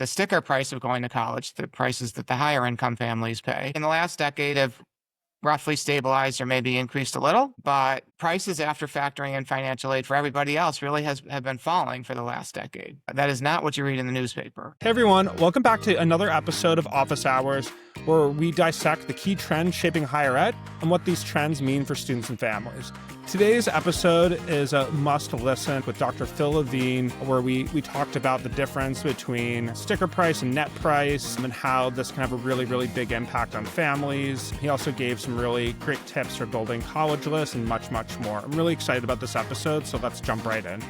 the sticker price of going to college, the prices that the higher income families pay, in the last decade have roughly stabilized or maybe increased a little, but prices after factoring in financial aid for everybody else really have been falling for the last decade. That is not what you read in the newspaper. Hey everyone, welcome back to another episode of Office Hours, where we dissect the key trends shaping higher ed and what these trends mean for students and families. Today's episode is a must-listen with Dr. Phil Levine, where we talked about the difference between sticker price and net price and how this can have a really, really big impact on families. He also gave some really great tips for building college lists and much, much more. I'm really excited about this episode, so let's jump right in.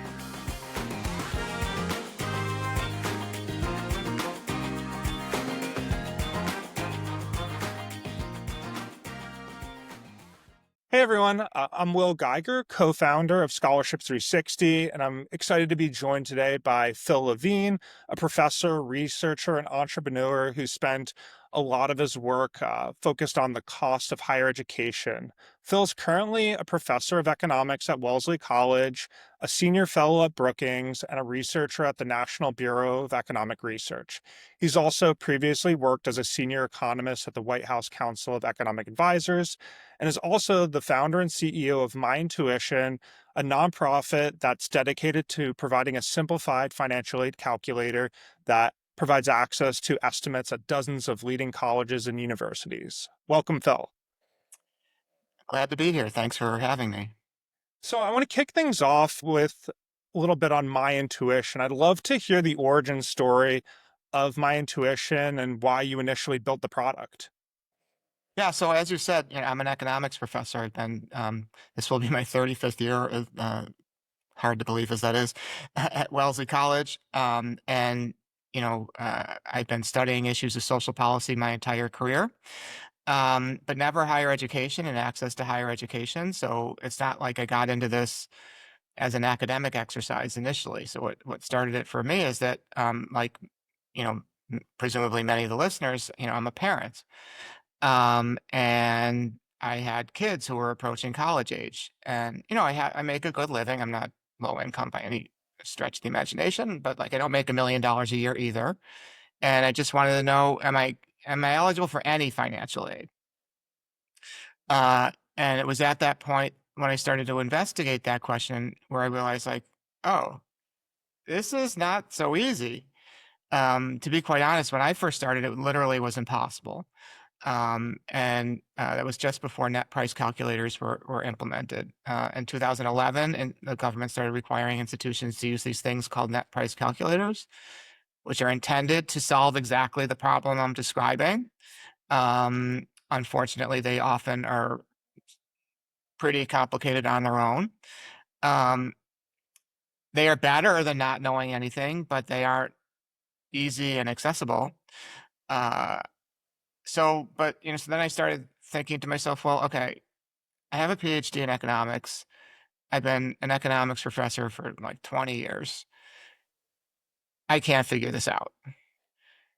Hey everyone, I'm Will Geiger, co-founder of Scholarship 360, and I'm excited to be joined today by Phil Levine, a professor, researcher, and entrepreneur who spent a lot of his work focused on the cost of higher education. Phil's currently a professor of economics at Wellesley College, a senior fellow at Brookings, and a researcher at the National Bureau of Economic Research. He's also previously worked as a senior economist at the White House Council of Economic Advisors, and is also the founder and CEO of MyinTuition, a nonprofit that's dedicated to providing a simplified financial aid calculator that provides access to estimates at dozens of leading colleges and universities. Welcome, Phil. Glad to be here. Thanks for having me. So I want to kick things off with a little bit on MyinTuition. I'd love to hear the origin story of MyinTuition and why you initially built the product. Yeah, so as you said, I'm an economics professor. I've been, this will be my 35th year, hard to believe as that is, at Wellesley College. I've been studying issues of social policy my entire career, but never higher education and access to higher education. So it's not like I got into this as an academic exercise initially. So what started it for me is that, presumably many of the listeners, I'm a parent. And I had kids who were approaching college age, and I make a good living. I'm not low income by any stretch of the imagination, but like I don't make $1 million a year either. And I just wanted to know, am I eligible for any financial aid? And it was at that point when I started to investigate that question where I realized, like, oh, this is not so easy. To be quite honest, when I first started, it literally was impossible. That was just before net price calculators were implemented. In 2011, and the government started requiring institutions to use these things called net price calculators, which are intended to solve exactly the problem I'm describing. Unfortunately, they often are pretty complicated on their own. They are better than not knowing anything, but they aren't easy and accessible. So then I started thinking to myself, well, okay, I have a PhD in economics. I've been an economics professor for like 20 years. I can't figure this out.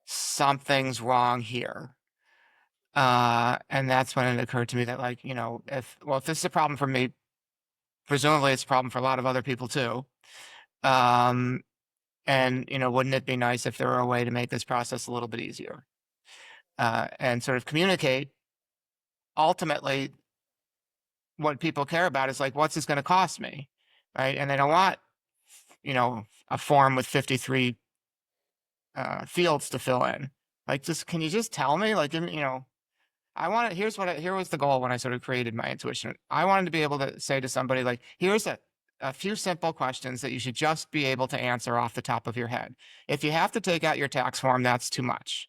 Something's wrong here. And that's when it occurred to me that, like, if this is a problem for me, presumably it's a problem for a lot of other people too. Wouldn't it be nice if there were a way to make this process a little bit easier? And sort of communicate, ultimately, what people care about is like, what's this going to cost me, right? And they don't want, a form with 53 fields to fill in. Like, can you just tell me? Like, I want it. Here was the goal when I sort of created MyinTuition. I wanted to be able to say to somebody, like, here's a few simple questions that you should just be able to answer off the top of your head. If you have to take out your tax form, that's too much.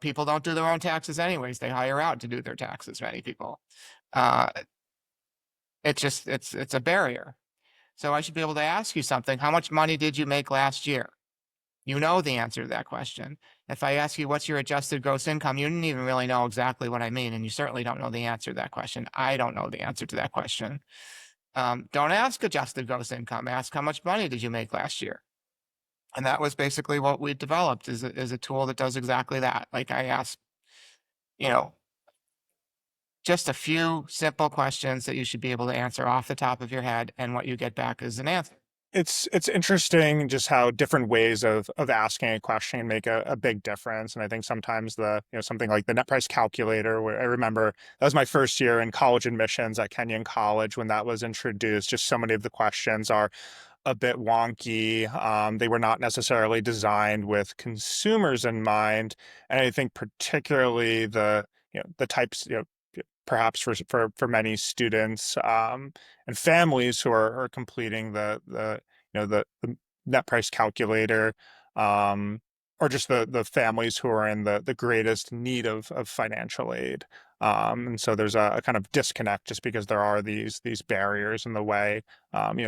People don't do their own taxes anyways. They hire out to do their taxes, many people. It's a barrier. So I should be able to ask you something. How much money did you make last year? You know the answer to that question. If I ask you what's your adjusted gross income, you didn't even really know exactly what I mean, and you certainly don't know the answer to that question. I don't know the answer to that question. Don't ask adjusted gross income. Ask how much money did you make last year? And that was basically what we developed is a tool that does exactly that. Like I asked, just a few simple questions that you should be able to answer off the top of your head, and what you get back is an answer. It's interesting just how different ways of asking a question can make a big difference. And I think sometimes something like the net price calculator, where I remember that was my first year in college admissions at Kenyon College when that was introduced. Just so many of the questions are a bit wonky. They were not necessarily designed with consumers in mind. And I think particularly the types, perhaps for many students and families who are completing the net price calculator, um, or just the families who are in the greatest need of financial aid. And so there's a kind of disconnect just because there are these barriers in the way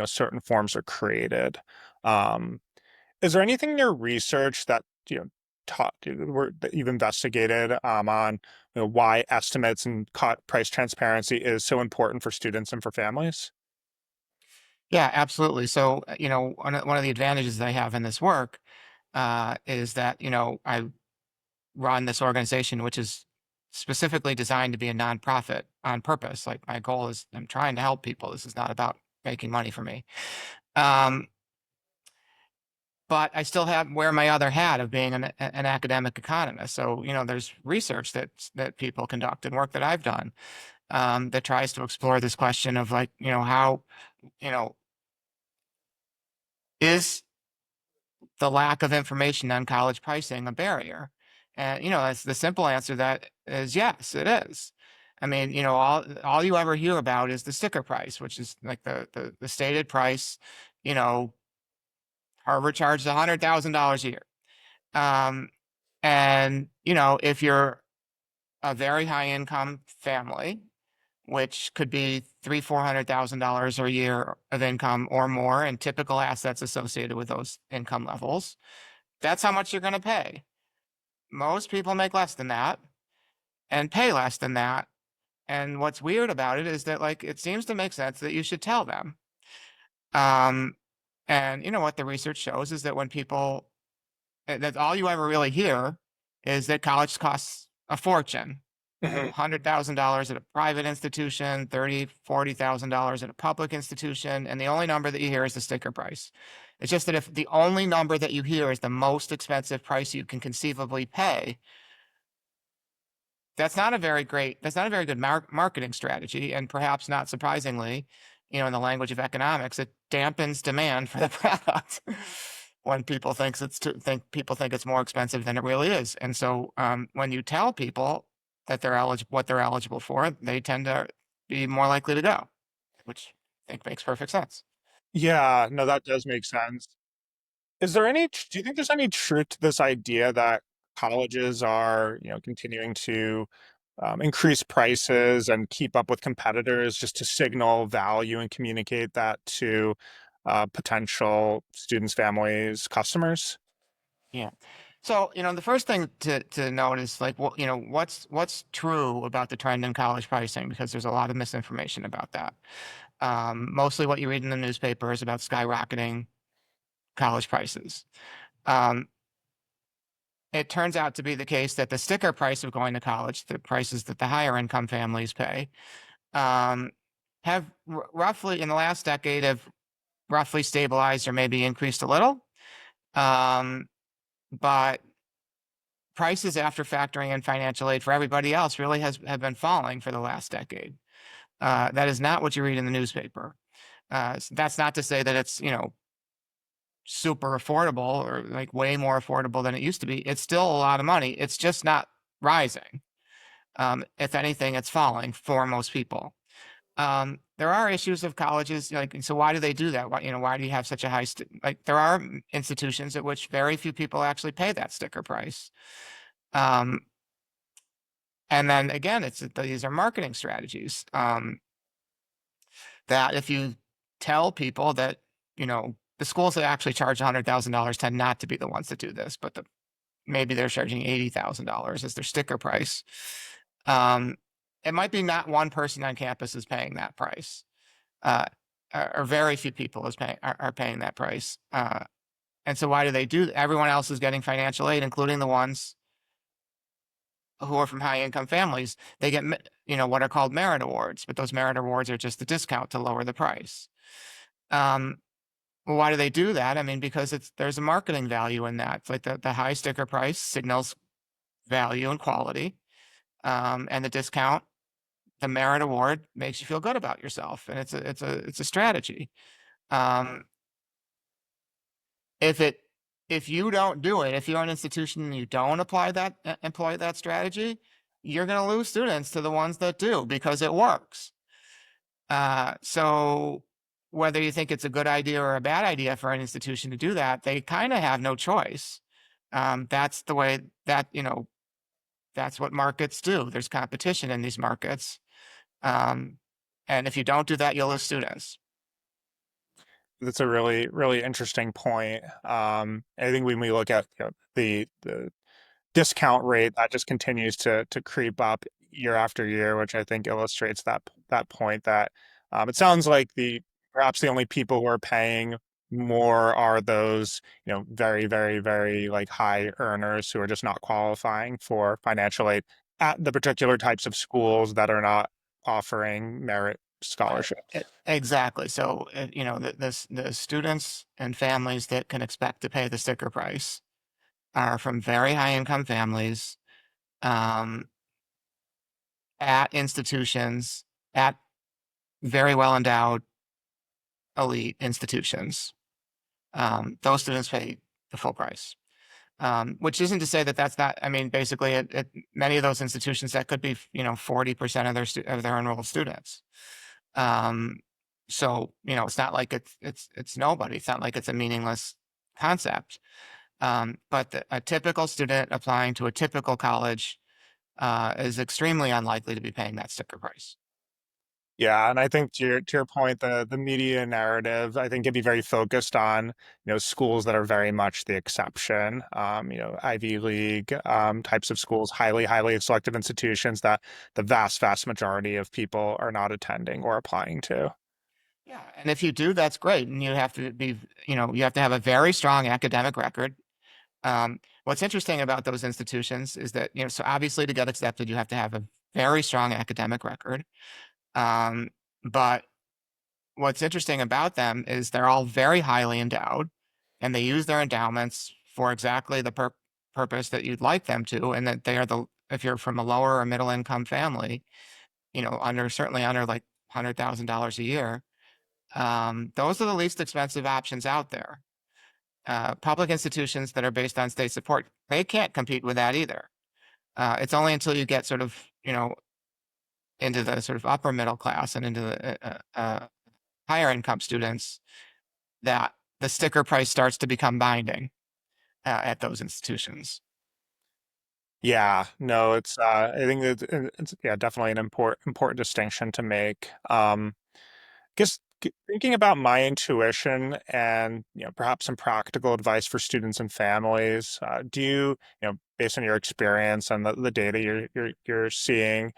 certain forms are created. Um, is there anything in your research that taught that you've investigated on why estimates and price transparency is so important for students and for families? Yeah, absolutely. So, one of the advantages that I have in this work is that, I run this organization, which is specifically designed to be a nonprofit on purpose. Like my goal is I'm trying to help people. This is not about making money for me. Um, but I still have wear my other hat of being an academic economist. So, there's research that people conduct and work that I've done that tries to explore this question of like, how, you know, is the lack of information on college pricing a barrier? And that's the simple answer to that is yes, it is. I mean, all you ever hear about is the sticker price, which is like the stated price. You know, Harvard charges $100,000 a year. Um, and if you're a very high income family, which could be $400,000 a year of income or more, and typical assets associated with those income levels, that's how much you're going to pay. Most people make less than that and pay less than that. And what's weird about it is that like it seems to make sense that you should tell them. Um, and what the research shows is that when people that's all you ever really hear is that college costs a fortune. Mhm. $100,000 at a private institution, $40,000 at a public institution, and the only number that you hear is the sticker price. It's just that if the only number that you hear is the most expensive price you can conceivably pay, that's not a very good marketing strategy. And perhaps not surprisingly, in the language of economics, it dampens demand for the product when people think it's more expensive than it really is. And so when you tell people that what they're eligible for, they tend to be more likely to go, which I think makes perfect sense. Yeah, no, that does make sense. Do you think there's any truth to this idea that colleges are, continuing to increase prices and keep up with competitors just to signal value and communicate that to potential students, families, customers? Yeah. So, the first thing to note is like, what's true about the trend in college pricing, because there's a lot of misinformation about that. Mostly what you read in the newspaper is about skyrocketing college prices. Um, it turns out to be the case that the sticker price of going to college, the prices that the higher income families pay, um, have roughly in the last decade have roughly stabilized or maybe increased a little. Um, but prices after factoring in financial aid for everybody else really have been falling for the last decade. That is not what you read in the newspaper. That's not to say that it's super affordable or like way more affordable than it used to be. It's still a lot of money. It's just not rising. If anything, it's falling for most people. There are issues of colleges, like, so why do they do that? Why do you have such a high, like, there are institutions at which very few people actually pay that sticker price. Um, and then again, these are marketing strategies. That if you tell people that, the schools that actually charge $100,000 tend not to be the ones that do this, but maybe they're charging $80,000 as their sticker price. Um, it might be not one person on campus is paying that price, uh, or very few people are paying that price. And so why do they do? Everyone else is getting financial aid, including the ones who are from high income families. They get what are called merit awards, but those merit awards are just the discount to lower the price. Um, Well, why do they do that? I mean, because there's a marketing value in that. It's like the high sticker price signals value and quality, and the discount, the merit award makes you feel good about yourself, and it's a strategy. Um, if it if you don't do it, if you're an institution and you don't employ that strategy, you're going to lose students to the ones that do because it works. So whether you think it's a good idea or a bad idea for an institution to do that, they kind of have no choice. That's the way that, that's what markets do. There's competition in these markets. Um, and if you don't do that, you'll lose students. That's a really, really interesting point. I think when we look at the discount rate that just continues to creep up year after year, which I think illustrates that point that it sounds like the perhaps the only people who are paying more are those, very, very, very like high earners who are just not qualifying for financial aid at the particular types of schools that are not offering merit Right. scholarships. Exactly. So, the students and families that can expect to pay the sticker price are from very high income families, um, at institutions, at very well endowed elite institutions. Those students pay the full price. Which isn't to say that that's not. I mean, basically, at many of those institutions, that could be 40% of their enrolled students. Um, so it's not like it's nobody. It's not like it's a meaningless concept. But a typical student applying to a typical college is extremely unlikely to be paying that sticker price. Yeah, and I think to your point, the media narrative, I think, can be very focused on, schools that are very much the exception. Ivy League types of schools, highly, highly selective institutions that the vast, vast majority of people are not attending or applying to. Yeah, and if you do, that's great. And you have to have a very strong academic record. What's interesting about those institutions is that, so obviously to get accepted, you have to have a very strong academic record. Um, but what's interesting about them is they're all very highly endowed, and they use their endowments for exactly the purpose that you'd like them to, and that they are if you're from a lower or middle income family, certainly under like $100,000 a year, those are the least expensive options out there. Public institutions that are based on state support, they can't compete with that either. It's only until you get sort of, into the sort of upper middle class and into the higher income students that the sticker price starts to become binding at those institutions. Yeah, no, I think it's yeah, definitely an important distinction to make. Guess thinking about my intuition and perhaps some practical advice for students and families, do based on your experience and the data you're seeing,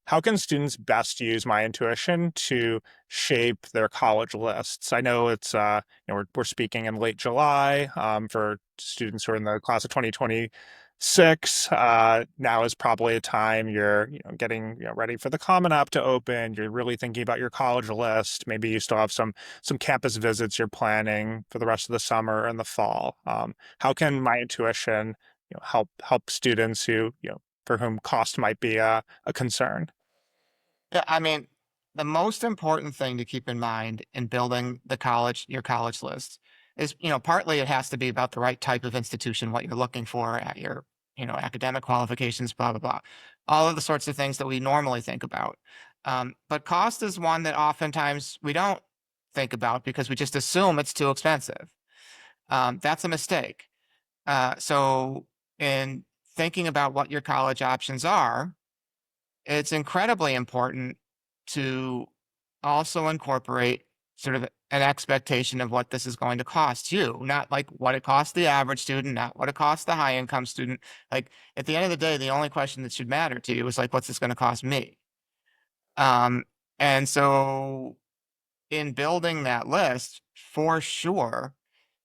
how can students best use my intuition to shape their college lists? I know it's we're speaking in late July, for students who are in the class of 2026. Now is probably a time you're getting ready for the Common App to open. You're really thinking about your college list. Maybe you still have some campus visits you're planning for the rest of the summer and the fall. How can my intuition help students who for whom cost might be a concern? Yeah, I mean, the most important thing to keep in mind in building your college list is, partly it has to be about the right type of institution, what you're looking for at your, academic qualifications, blah, blah, blah. All of the sorts of things that we normally think about. But cost is one that oftentimes we don't think about because we just assume it's too expensive. That's a mistake. So in thinking about what your college options are, it's incredibly important to also incorporate sort of an expectation of what this is going to cost you, not like what it costs the average student, not what it costs the high income student. Like at the end of the day, the only question that should matter to you is like, what's this going to cost me? Um, and so in building that list, for sure,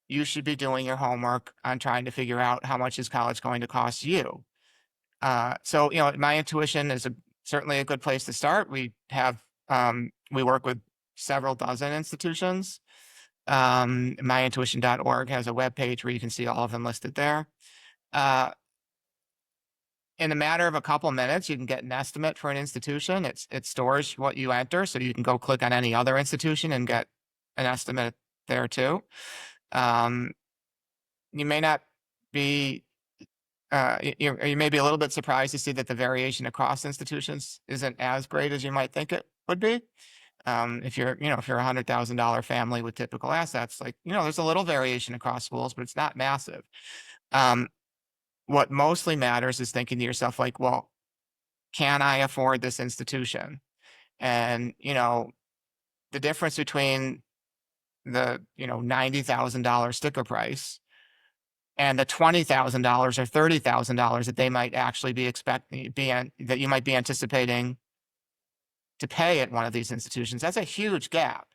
you should be doing your homework on trying to figure out how much is college going to cost you. So, MyIntuition is certainly a good place to start. We work with several dozen institutions. MyinTuition.org has a web page where you can see all of them listed there. Uh, in a matter of a couple minutes, you can get an estimate for an institution. It stores what you enter, so you can go click on any other institution and get an estimate there too. Um, you may not be you may be a little bit surprised to see that the variation across institutions isn't as great as you might think it would be. If you're, if you're $100,000 family with typical assets, like, there's a little variation across schools, but it's not massive. Um, what mostly matters is thinking to yourself, like, well, can I afford this institution? And, the difference between the, $90,000 sticker price and the $20,000 or $30,000 that they might actually be expecting, that you might be anticipating to pay at one of these institutions, that's a huge gap.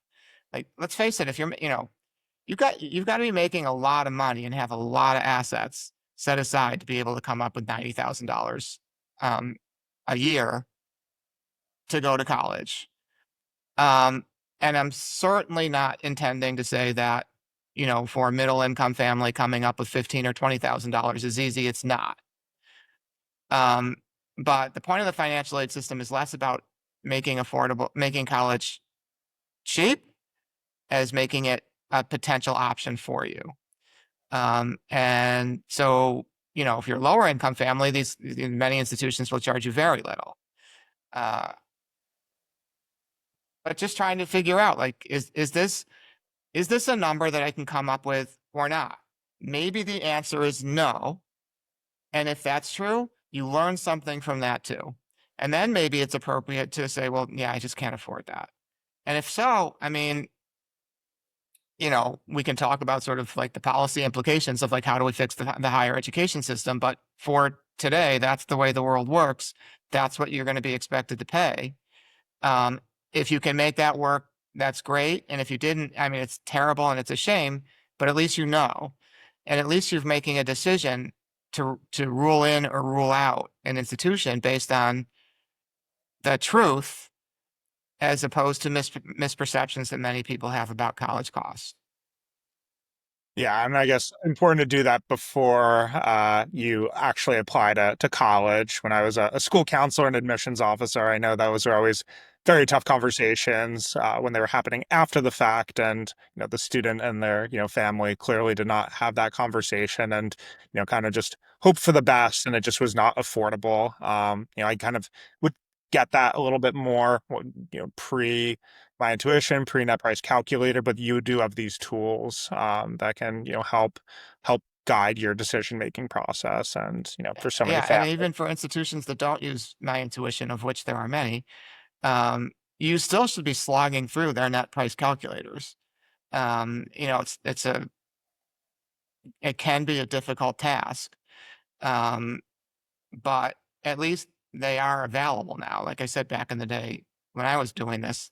Like, let's face it, if you're, you've got to be making a lot of money and have a lot of assets set aside to be able to come up with $90,000 a year to go to college. And I'm certainly not intending to say that, for a middle income family coming up with $15,000 or $20,000 is easy. It's not. But the point of the financial aid system is less about making college cheap as making it a potential option for you. And so, if you're a lower income family, these many institutions will charge you very little. But just trying to figure out, like, is this a number that I can come up with or not? Maybe the answer is no. And if that's true, you learn something from that too. And then maybe it's appropriate to say, well, yeah, I just can't afford that. And if so, I mean, we can talk about sort of like the policy implications of like, how do we fix the higher education system? But for today, that's the way the world works. That's what you're going to be expected to pay. If you can make that work, that's great. And if you didn't, I mean, it's terrible and it's a shame, but at least you know. And at least you're making a decision to rule in or rule out an institution based on the truth as opposed to misperceptions that many people have about college costs. Yeah, and I guess important to do that before you actually apply to college. When I was a school counselor and admissions officer, I know those were always very tough conversations when they were happening after the fact, and the student and their family clearly did not have that conversation, and kind of just hoped for the best, and it just was not affordable. I kind of would get that a little bit more, pre MyIntuition, pre-net price calculator, but you do have these tools that can, help guide your decision-making process. And, for so many Yeah, and families. even for institutions that don't use MyIntuition, of which there are many, you still should be slogging through their net price calculators. It can be a difficult task, but at least they are available now. Like I said, back in the day when I was doing this,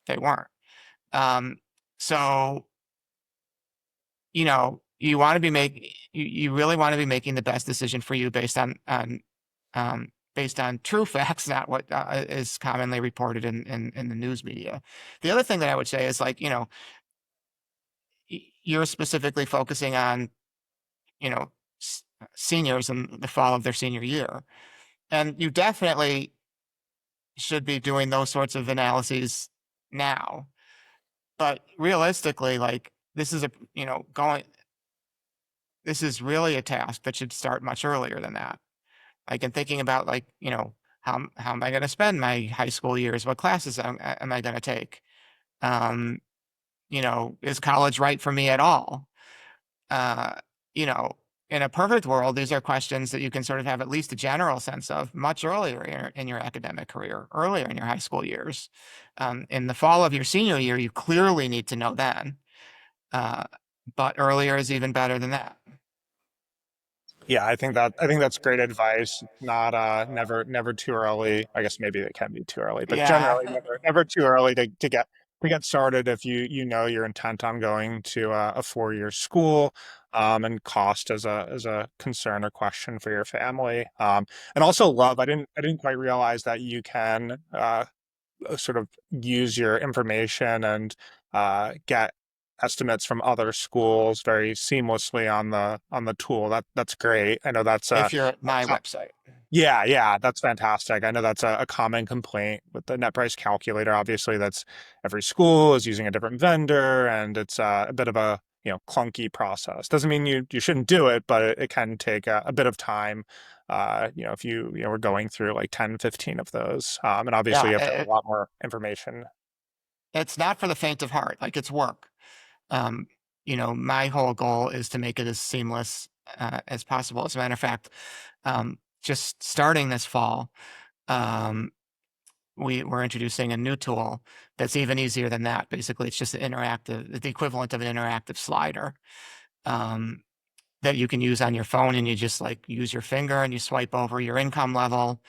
they weren't. So, you want to you really want to be making the best decision for you based on true facts, not what is commonly reported in the news media. The other thing that I would say is, like, you're specifically focusing on, seniors in the fall of their senior year. And you definitely should be doing those sorts of analyses now. But realistically, like, this is this is really a task that should start much earlier than that. Like, in thinking about, like, how am I going to spend my high school years? What classes am I going to take? Is college right for me at all? Uh, you know, in a perfect world, these are questions that you can sort of have at least a general sense of much earlier in your academic career, earlier in your high school years. In the fall of your senior year, you clearly need to know then. But earlier is even better than that. Yeah, I think that's great advice. Not never too early. I guess maybe it can be too early, but Yeah. generally never too early to get started if you know you're intent on going to a 4-year school, and cost as a concern or question for your family. And also love. I didn't quite realize that you can sort of use your information and get estimates from other schools very seamlessly on the tool. That's great. I know that's if you're at a my website. yeah, yeah, that's fantastic. I know that's a common complaint with the net price calculator. Obviously, that's every school is using a different vendor, and it's a bit of a clunky process. Doesn't mean you shouldn't do it, but it can take a bit of time. If we're going through like 10, 15 of those, and obviously Yeah, you have to have a lot more information. it's not for the faint of heart. Like it's work. Um, my whole goal is to make it as seamless as possible. As a matter of fact, just starting this fall, um, we're introducing a new tool that's even easier than that. Basically, it's just an interactive, the equivalent of an interactive slider um, that you can use on your phone, and you just like use your finger and you swipe over your income level,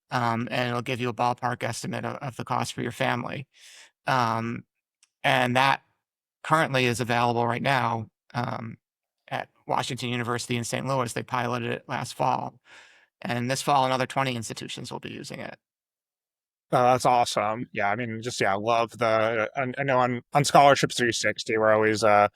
and it'll give you a ballpark estimate of the cost for your family. Um, and that currently is available right now at Washington University in St. Louis. They piloted it last fall, and this fall another 20 institutions will be using it. That's awesome. Yeah, I mean, just yeah, I love the. I know on Scholarships 360, we're always a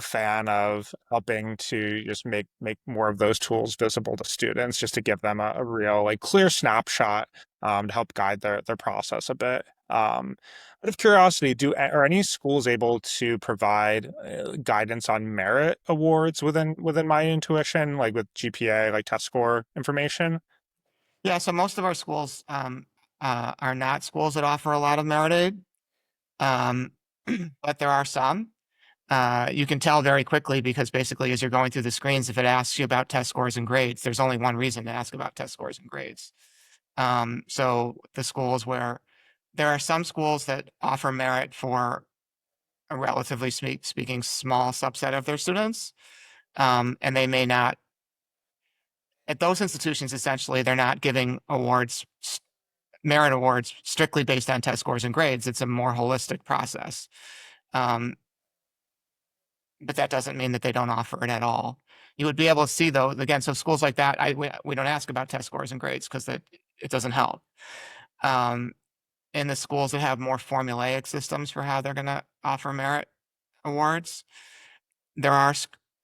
fan of helping to just make more of those tools visible to students, just to give them a real like clear snapshot to help guide their process a bit. Out of curiosity, are any schools able to provide guidance on merit awards within MyinTuition, like with GPA, like test score information? Yeah, so most of our schools are not schools that offer a lot of merit aid, um, but there are some. You can tell very quickly because basically, as you're going through the screens, if it asks you about test scores and grades, there's only one reason to ask about test scores and grades. So the schools where there are some schools that offer merit for a relatively speaking small subset of their students, and they may not. At those institutions, essentially, they're not giving merit awards strictly based on test scores and grades. It's a more holistic process. Um, but that doesn't mean that they don't offer it at all. You would be able to see though, again, so schools like that, we don't ask about test scores and grades because it doesn't help. Um, in the schools that have more formulaic systems for how they're going to offer merit awards, there are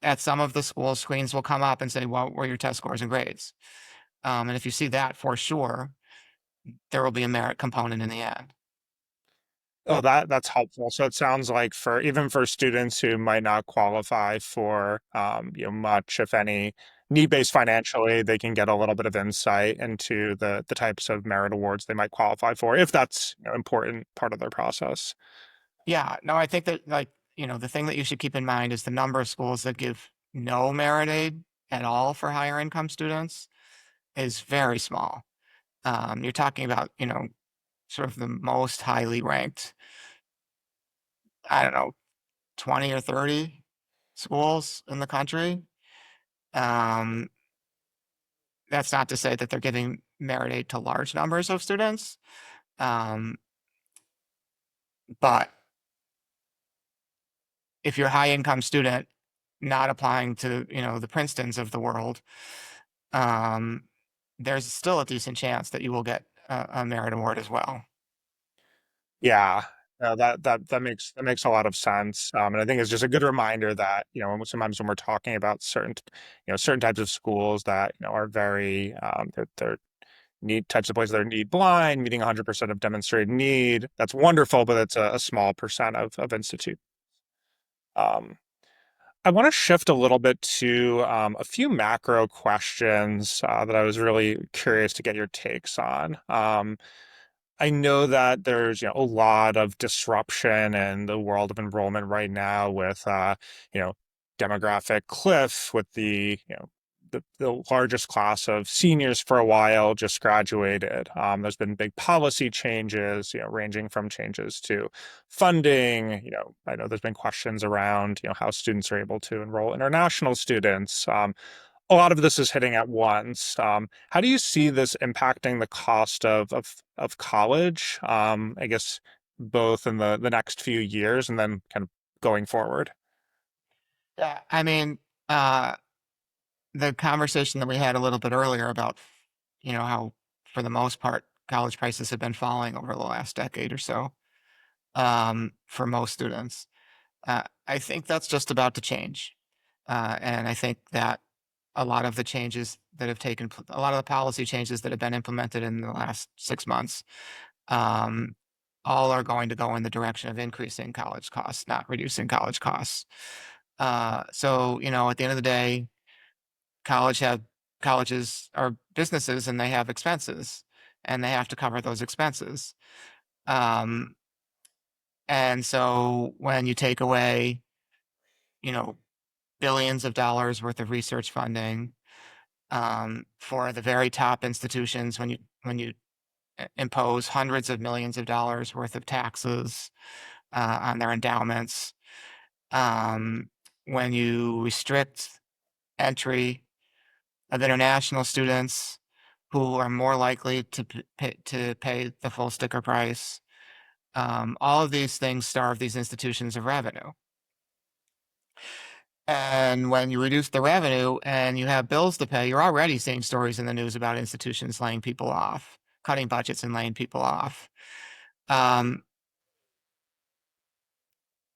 at some of the schools, screens will come up and say, "What were your test scores and grades?" And if you see that, for sure, there will be a merit component in the end. Oh, that's helpful. So it sounds like for even for students who might not qualify for much, if any, need-based financial aid, they can get a little bit of insight into the types of merit awards they might qualify for, if that's important part of their process. Yeah, no, I think that the thing that you should keep in mind is the number of schools that give no merit aid at all for higher income students is very small. You're talking about, sort of the most highly ranked, I don't know, 20 or 30 schools in the country. Um, that's not to say that they're giving merit aid to large numbers of students. Um, but if you're a high income student not applying to, the Princetons of the world, um, there's still a decent chance that you will get a merit award as well. Yeah, that makes a lot of sense, and I think it's just a good reminder that sometimes when we're talking about certain types of schools that are very they're need types of places that are need blind, meeting 100% of demonstrated need. That's wonderful, but it's a small percent of institute. Um, I want to shift a little bit to a few macro questions that I was really curious to get your takes on. I know that there's a lot of disruption in the world of enrollment right now with you know demographic cliff with the largest class of seniors for a while just graduated. There's been big policy changes, ranging from changes to funding. I know there's been questions around how students are able to enroll international students. A lot of this is hitting at once. How do you see this impacting the cost of college? I guess both in the next few years and then kind of going forward. Yeah, I mean, uh, the conversation that we had a little bit earlier about, how for the most part, college prices have been falling over the last decade or so for most students. I think that's just about to change. And I think that a lot of the changes that have taken, a lot of the policy changes that have been implemented in the last 6 months, um, all are going to go in the direction of increasing college costs, not reducing college costs. So, at the end of the day, college have colleges are businesses and they have expenses and they have to cover those expenses. Um, and so when you take away, you know, billions of dollars worth of research funding for the very top institutions, when you impose hundreds of millions of dollars worth of taxes on their endowments, um, when you restrict entry of international students who are more likely to pay the full sticker price. All of these things starve these institutions of revenue. And when you reduce the revenue and you have bills to pay, you're already seeing stories in the news about institutions laying people off, cutting budgets and laying people off. Um,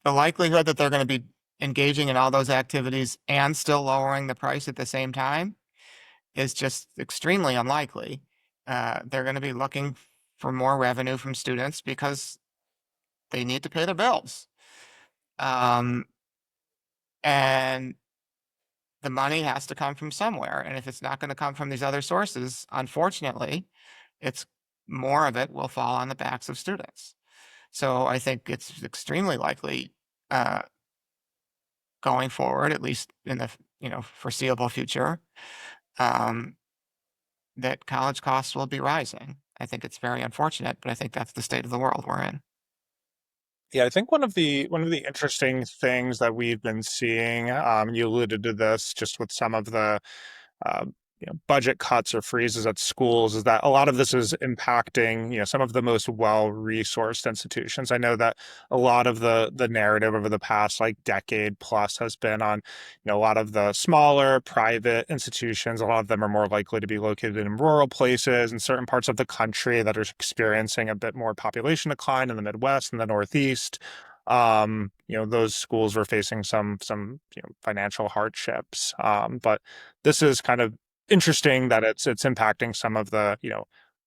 the likelihood that they're going to be engaging in all those activities and still lowering the price at the same time is just extremely unlikely. They're going to be looking for more revenue from students because they need to pay their bills. Um, and the money has to come from somewhere. And if it's not going to come from these other sources, unfortunately, it's more of it will fall on the backs of students. So I think it's extremely likely uh, going forward, at least in the foreseeable future, um, that college costs will be rising. I think it's very unfortunate, but I think that's the state of the world we're in. Yeah, I think one of the interesting things that we've been seeing, you alluded to this just with some of the uh, budget cuts or freezes at schools, is that a lot of this is impacting, some of the most well-resourced institutions. I know that a lot of the narrative over the past like decade plus has been on, a lot of the smaller private institutions. A lot of them are more likely to be located in rural places in certain parts of the country that are experiencing a bit more population decline in the Midwest and the Northeast. Those schools were facing some financial hardships. But this is kind of interesting that it's impacting some of the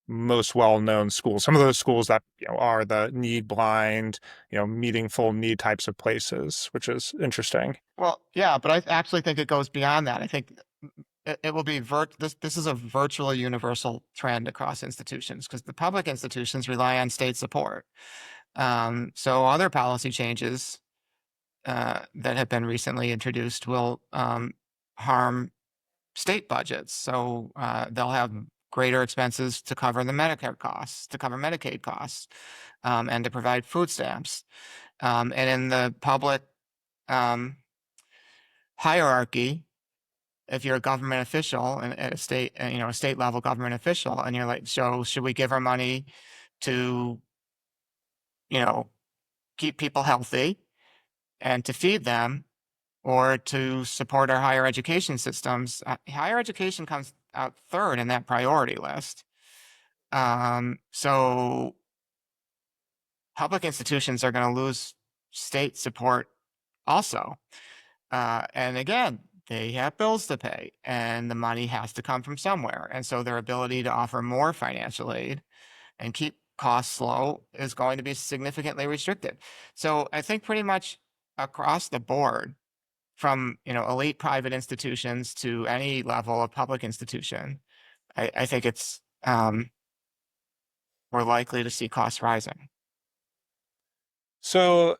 most well-known schools, some of those schools that are the need blind, meaningful need types of places, which is interesting. Well, yeah, but I actually think it goes beyond that. I think it will be this is a virtually universal trend across institutions because the public institutions rely on state support. So other policy changes that have been recently introduced will harm state budgets. So they'll have greater expenses to cover the Medicare costs, to cover Medicaid costs, and to provide food stamps. And in the public um, hierarchy, if you're a government official and at a state, a state level government official, and you're like, so should we give our money to, you know, keep people healthy and to feed them, or to support our higher education systems? Higher education comes out third in that priority list. So public institutions are going to lose state support also. And again, they have bills to pay and the money has to come from somewhere. And so their ability to offer more financial aid and keep costs low is going to be significantly restricted. So I think pretty much across the board, from elite private institutions to any level of public institution, I think it's we're likely to see costs rising. So,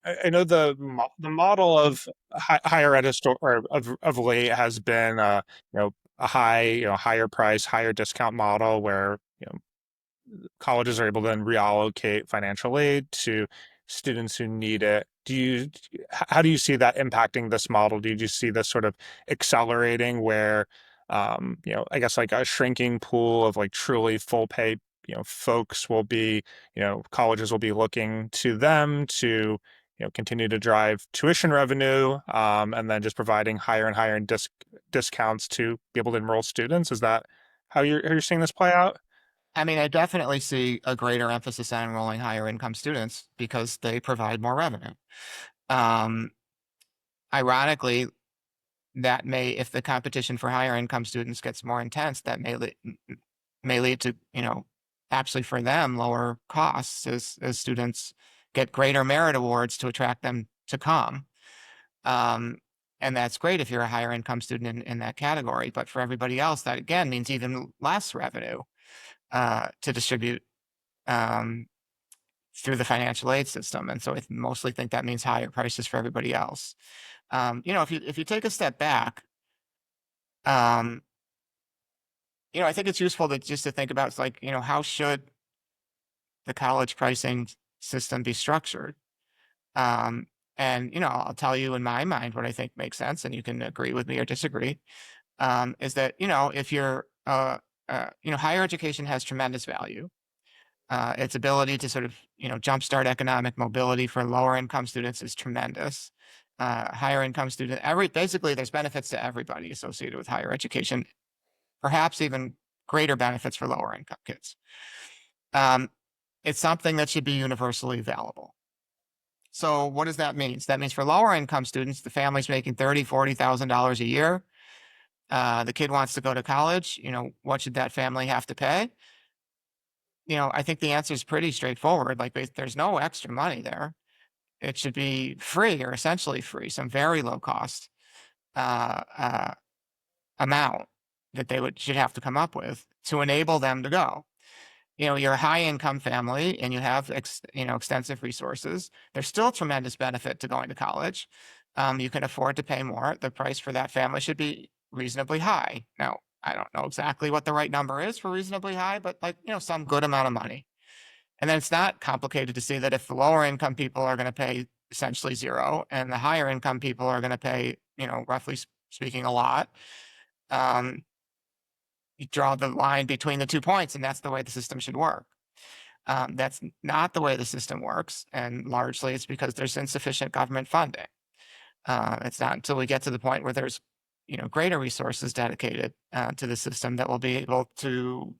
I know the model of higher ed or of late has been a higher price, higher discount model where colleges are able to then reallocate financial aid to students who need it. How do you see that impacting this model? Do you just see this sort of accelerating where, I guess like a shrinking pool of like truly full pay, folks will be, colleges will be looking to them to, continue to drive tuition revenue, and then just providing higher and higher discounts to be able to enroll students? Is that how you're seeing this play out? I mean, I definitely see a greater emphasis on enrolling higher income students because they provide more revenue. ironically, that may, if the competition for higher income students gets more intense, that may lead to, actually for them lower costs as students get greater merit awards to attract them to come. Um, and that's great if you're a higher income student in that category. But for everybody else, that again means even less revenue to distribute um, through the financial aid system. And so I mostly think that means higher prices for everybody else. If you take a step back, um, I think it's useful to just to think about, it's like, how should the college pricing system be structured? Um, and, I'll tell you in my mind what I think makes sense, and you can agree with me or disagree, is that, if you're, higher education has tremendous value. Its ability to sort of, jumpstart economic mobility for lower income students is tremendous. Higher income student, basically there's benefits to everybody associated with higher education, perhaps even greater benefits for lower income kids. Um, it's something that should be universally available. So what does that mean? That means for lower income students, the family's making $30,000, $40,000 a year. The kid wants to go to college. What should that family have to pay? I think the answer is pretty straightforward. Like, there's no extra money there. It should be free or essentially free, some very low cost uh, uh, amount that should have to come up with to enable them to go. You're a high income family and you have extensive resources. There's still tremendous benefit to going to college. You can afford to pay more. The price for that family should be reasonably high. Now, I don't know exactly what the right number is for reasonably high, but some good amount of money. And then it's not complicated to see that if the lower income people are going to pay essentially zero and the higher income people are going to pay, roughly speaking, a lot, um, you draw the line between the 2 points, and that's the way the system should work. That's not the way the system works, and largely it's because there's insufficient government funding. It's not until we get to the point where there's greater resources dedicated to the system that we'll be able to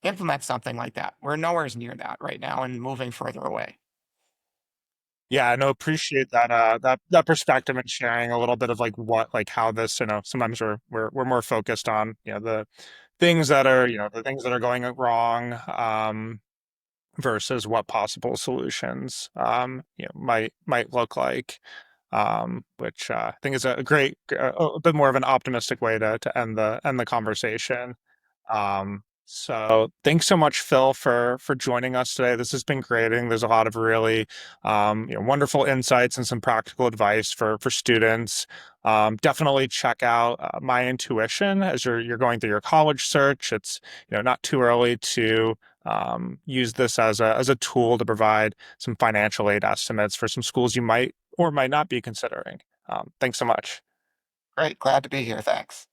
implement something like that. We're nowhere near that right now and moving further away. Yeah, no, appreciate that perspective and sharing a little bit of how this, sometimes we're more focused on, the things that are, the things that are going wrong, versus what possible solutions might look like. Which I think is a great, a bit more of an optimistic way to end the conversation. So thanks so much, Phil, for joining us today. This has been great. I think there's a lot of really wonderful insights and some practical advice for students. Definitely check out MyinTuition as you're going through your college search. It's not too early to use this as a tool to provide some financial aid estimates for some schools you might or might not be considering. Thanks so much. Great. Glad to be here. Thanks.